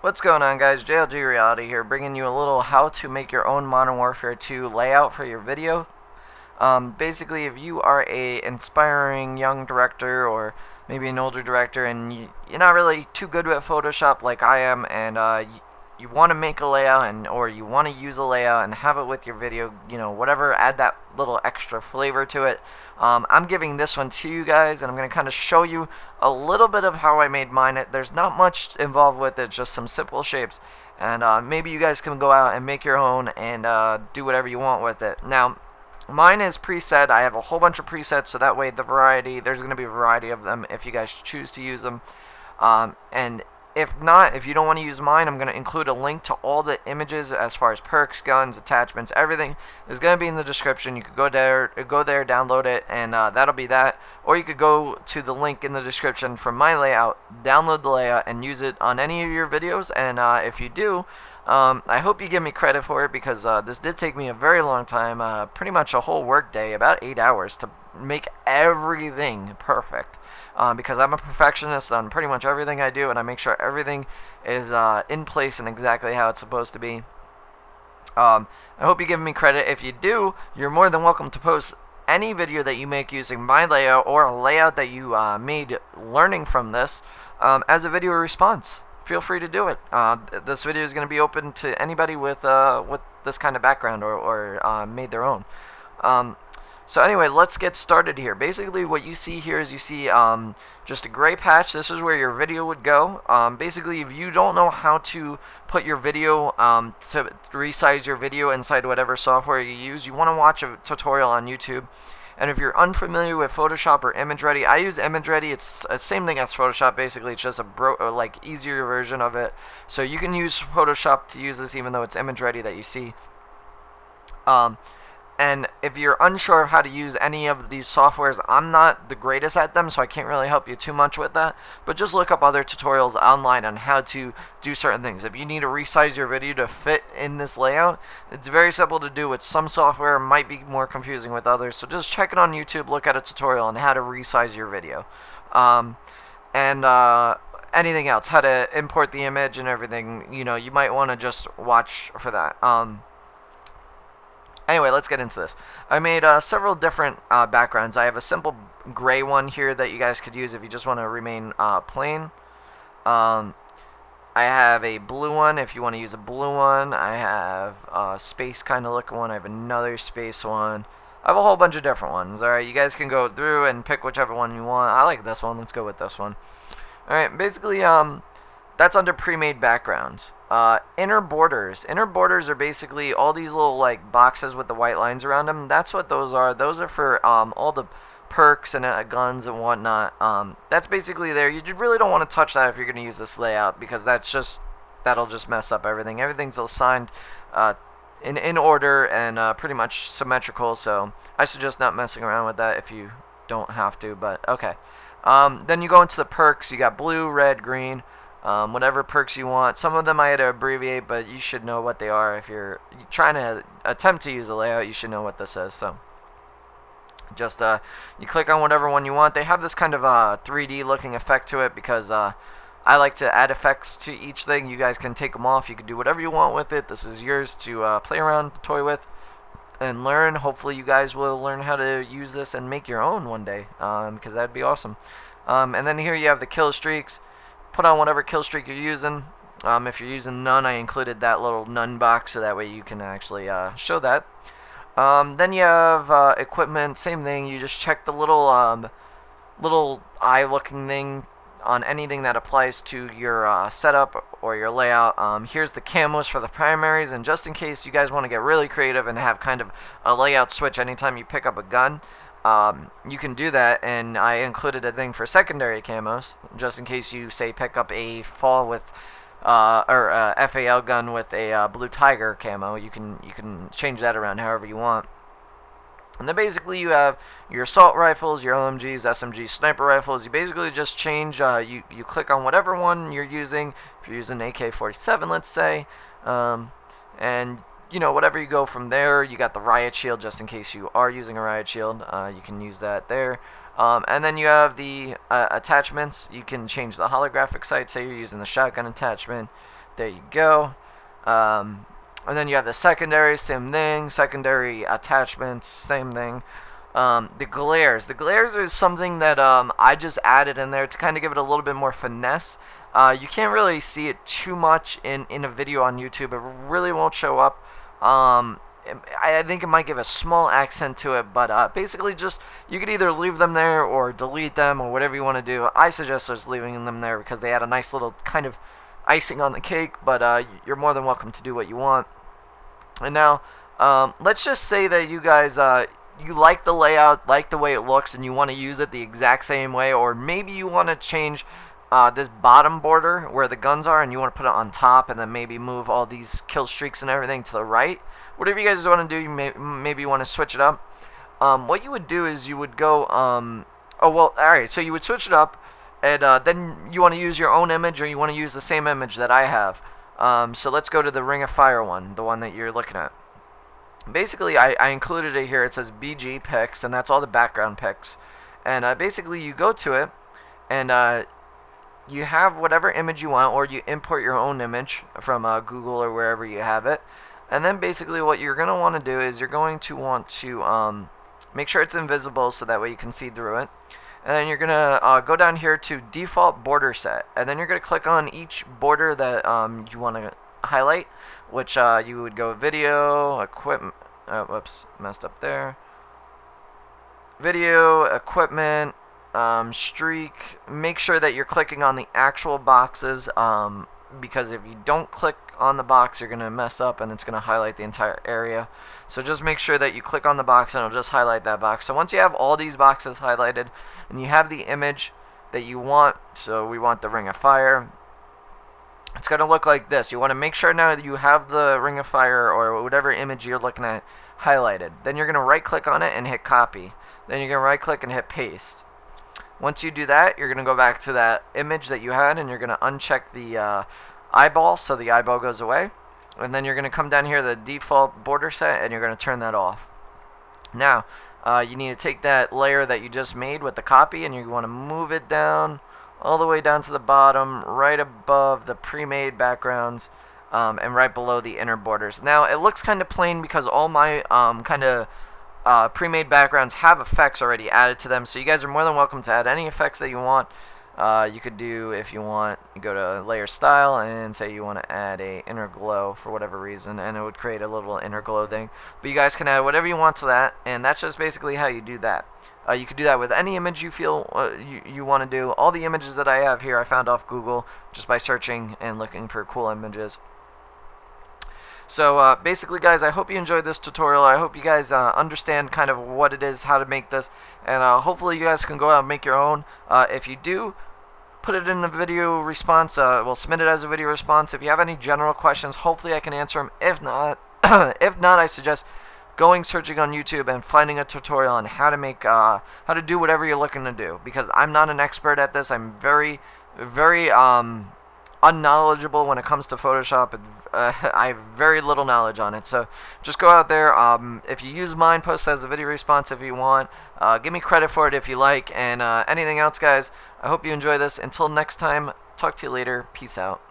What's going on, guys? JLG Reality here, bringing you a little how to make your own Modern Warfare 2 layout for your video. Basically, if you are a inspiring young director or maybe an older director and you're not really too good with Photoshop like I am, and you want to make a layout or you want to use a layout and have it with your video, whatever, add that little extra flavor to it. I'm giving this one to you guys, and I'm going to kind of show you a little bit of how I made mine. There's not much involved with it, just some simple shapes, and maybe you guys can go out and make your own and do whatever you want with it. Now, mine is preset. I have a whole bunch of presets, so that way there's going to be a variety of them if you guys choose to use them. And if not, if you don't want to use mine, I'm going to include a link to all the images as far as perks, guns, attachments, everything is going to be in the description. You could go there, download it, and that'll be that. Or you could go to the link in the description from my layout, download the layout, and use it on any of your videos. And if you do, I hope you give me credit for it, because this did take me a very long time, pretty much a whole work day, about 8 hours, to make everything perfect. Because I'm a perfectionist on pretty much everything I do, and I make sure everything is in place and exactly how it's supposed to be. I hope you give me credit. If you do, you're more than welcome to post any video that you make using my layout or a layout that you made learning from this as a video response. Feel free to do it. This video is going to be open to anybody with this kind of background or made their own. So anyway, let's get started here. Basically, what you see here is just a gray patch. This is where your video would go. Basically, if you don't know how to put your video, to resize your video inside whatever software you use, you want to watch a tutorial on YouTube. And if you're unfamiliar with Photoshop or ImageReady, I use ImageReady. It's the same thing as Photoshop. Basically, it's just a easier version of it. So you can use Photoshop to use this, even though it's ImageReady that you see. And if you're unsure of how to use any of these softwares, I'm not the greatest at them, so I can't really help you too much with that. But just look up other tutorials online on how to do certain things. If you need to resize your video to fit in this layout, it's very simple to do with some software. It might be more confusing with others. So just check it on YouTube, look at a tutorial on how to resize your video. Anything else, how to import the image and everything, you might want to just watch for that. Anyway, let's get into this. I made several different backgrounds. I have a simple gray one here that you guys could use if you just want to remain plain. I have a blue one if you want to use a blue one. I have a space kind of looking one. I have another space one. I have a whole bunch of different ones. Alright, you guys can go through and pick whichever one you want. I like this one. Let's go with this one. Alright, basically, that's under pre-made backgrounds. Inner borders. Inner borders are basically all these little boxes with the white lines around them. That's what those are. Those are for all the perks and guns and whatnot. That's basically there. You really don't want to touch that if you're going to use this layout, because that'll just mess up everything. Everything's assigned in order and pretty much symmetrical. So I suggest not messing around with that if you don't have to. But okay. Then you go into the perks. You got blue, red, green. Whatever perks you want. Some of them I had to abbreviate, but you should know what they are. If you're trying to attempt to use a layout, you should know what this is. So just you click on whatever one you want. They have this kind of 3D looking effect to it, because I like to add effects to each thing. You guys can take them off. You can do whatever you want with it. This is yours to play around, toy with, and learn. Hopefully you guys will learn how to use this and make your own one day, because that'd be awesome. And then here you have the kill streaks. Put on whatever kill streak you're using. If you're using none, I included that little none box, so that way you can actually show that. Then you have equipment. Same thing. You just check the little eye-looking thing on anything that applies to your setup or your layout. Here's the camos for the primaries, and just in case you guys want to get really creative and have kind of a layout switch anytime you pick up a gun, you can do that, and I included a thing for secondary camos, just in case you say pick up a fall with or a FAL gun with a blue tiger camo. You can change that around however you want. And then basically you have your assault rifles, your LMGs, SMGs, sniper rifles. You basically just change. You click on whatever one you're using. If you're using AK-47, let's say, and whatever you go from there. You got the riot shield, just in case you are using a riot shield. You can use that there. And then you have the attachments. You can change the holographic sight. Say you're using the shotgun attachment. There you go. And then you have the secondary, same thing. Secondary attachments, same thing. The glares. The glares is something that I just added in there to kind of give it a little bit more finesse. You can't really see it too much in a video on YouTube. It really won't show up. I think it might give a small accent to it, but basically just you could either leave them there or delete them or whatever you want to do. I suggest just leaving them there because they add a nice little kind of icing on the cake, but you're more than welcome to do what you want. And now, let's just say that you guys, you like the layout, like the way it looks, and you want to use it the exact same way, or maybe you want to change this bottom border where the guns are and you want to put it on top and then maybe move all these kill streaks and everything to the right. Whatever you guys want to do, you maybe you want to switch it up. What you would do is you would go, alright, so you would switch it up, and then you want to use your own image or you want to use the same image that I have. So let's go to the Ring of Fire one, the one that you're looking at. Basically, I included it here. It says BG pics, and that's all the background pics. And basically, you go to it, and you have whatever image you want, or you import your own image from Google or wherever you have it. And then basically what you're going to want to do is you're going to want to make sure it's invisible so that way you can see through it. And then you're going to go down here to default border set. And then you're going to click on each border that you want to highlight, which you would go video, equipment, whoops, messed up there. Video, equipment, streak. Make sure that you're clicking on the actual boxes because if you don't click on the box, you're going to mess up and it's going to highlight the entire area. So just make sure that you click on the box and it'll just highlight that box. So once you have all these boxes highlighted and you have the image that you want, so we want the Ring of Fire, it's going to look like this. You want to make sure now that you have the Ring of Fire or whatever image you're looking at highlighted. Then you're going to right click on it and hit copy. Then you're going to right click and hit paste. Once you do that, you're going to go back to that image that you had and you're going to uncheck the eyeball so the eyeball goes away. And then you're going to come down here to the default border set and you're going to turn that off. Now, you need to take that layer that you just made with the copy and you want to move it down all the way down to the bottom, right above the pre-made backgrounds and right below the inner borders. Now, it looks kind of plain because all my kind of pre-made backgrounds have effects already added to them, so you guys are more than welcome to add any effects that you want. You could do, if you want, you go to layer style and say you want to add a inner glow for whatever reason, and it would create a little inner glow thing. But you guys can add whatever you want to that, and that's just basically how you do that. You could do that with any image you feel you want to do. All the images that I have here I found off Google just by searching and looking for cool images. So basically, guys, I hope you enjoyed this tutorial. I hope you guys understand kind of what it is, how to make this, and hopefully you guys can go out and make your own. If you do, put it in the video response. We'll submit it as a video response. If you have any general questions, hopefully I can answer them. If not, I suggest going searching on YouTube and finding a tutorial on how to make how to do whatever you're looking to do, because I'm not an expert at this. I'm very unknowledgeable when it comes to Photoshop. I have very little knowledge on it, so just go out there. If you use mine, post it as a video response if you want. Give me credit for it if you like, and anything else, guys, I hope you enjoy this. Until next time, talk to you later. Peace out.